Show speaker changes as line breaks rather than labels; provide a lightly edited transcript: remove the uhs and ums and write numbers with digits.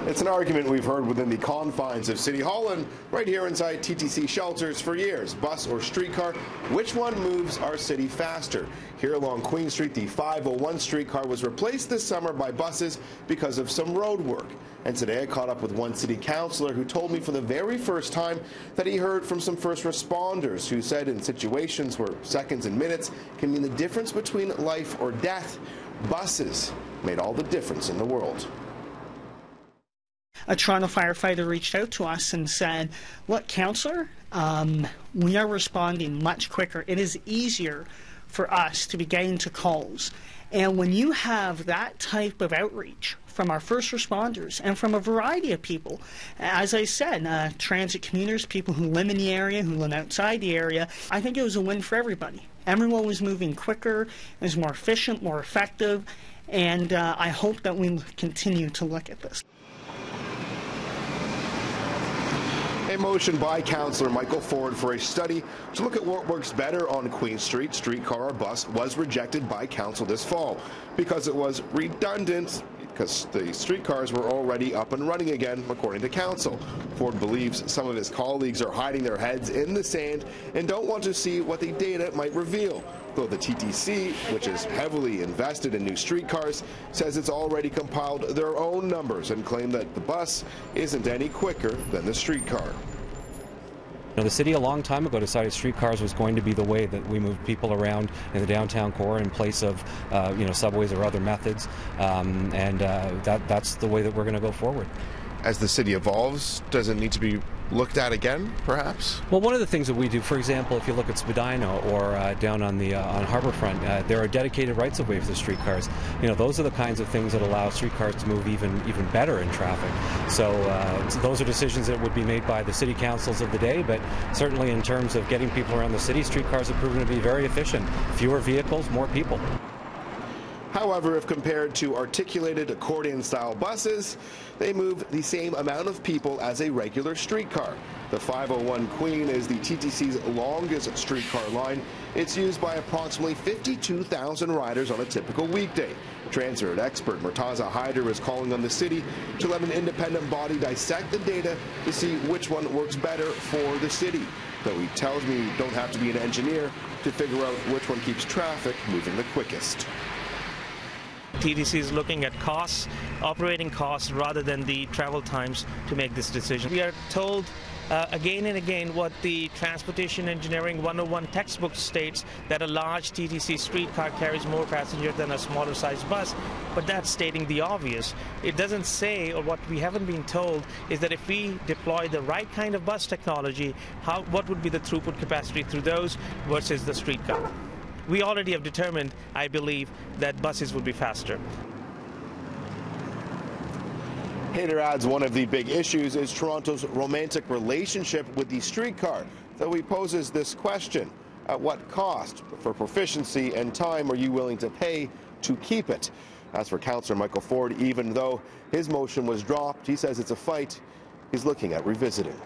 It's an argument we've heard within the confines of City Hall and right here inside TTC shelters for years. Bus or streetcar, which one moves our city faster? Here along Queen Street, the 501 streetcar was replaced this summer by buses because of some road work. And today I caught up with one city councillor who told me for the very first time that he heard from some first responders who said in situations where seconds and minutes can mean the difference between life or death, buses made all the difference in the world.
A Toronto firefighter reached out to us and said, look, councillor, we are responding much quicker. It is easier for us to be getting to calls. And when you have that type of outreach from our first responders and from a variety of people, as I said, transit commuters, people who live in the area, who live outside the area, I think it was a win for everybody. Everyone was moving quicker, it was more efficient, more effective, and I hope that we continue to look at this.
A motion by Councillor Michael Ford for a study to look at what works better on Queen Street, streetcar or bus, was rejected by Council this fall because it was redundant, because the streetcars were already up and running again, according to Council. Ford believes some of his colleagues are hiding their heads in the sand and don't want to see what the data might reveal. Though the TTC, which is heavily invested in new streetcars, says it's already compiled their own numbers and claimed that the bus isn't any quicker than the streetcar.
The city a long time ago decided streetcars was going to be the way that we moved people around in the downtown core in place of subways or other methods, that's the way that we're going to go forward.
As the city evolves, does it need to be looked at again, perhaps?
Well, one of the things that we do, for example, if you look at Spadina or down on the on Harbourfront, there are dedicated rights-of-way for the streetcars. Those are the kinds of things that allow streetcars to move even better in traffic. So those are decisions that would be made by the city councils of the day, but certainly in terms of getting people around the city, streetcars have proven to be very efficient. Fewer vehicles, more people.
However, if compared to articulated accordion-style buses, they move the same amount of people as a regular streetcar. The 501 Queen is the TTC's longest streetcar line. It's used by approximately 52,000 riders on a typical weekday. Transit expert Murtaza Haider is calling on the city to let an independent body dissect the data to see which one works better for the city. Though he tells me you don't have to be an engineer to figure out which one keeps traffic moving the quickest.
TTC is looking at costs, operating costs, rather than the travel times to make this decision. We are told again and again what the Transportation Engineering 101 textbook states, that a large TTC streetcar carries more passengers than a smaller sized bus, but that's stating the obvious. It doesn't say, or what we haven't been told, is that if we deploy the right kind of bus technology, what would be the throughput capacity through those versus the streetcar. We already have determined, I believe, that buses would be faster.
Haider adds one of the big issues is Toronto's romantic relationship with the streetcar, though he poses this question: at what cost for proficiency and time are you willing to pay to keep it? As for Councillor Michael Ford, even though his motion was dropped, he says it's a fight he's looking at revisiting.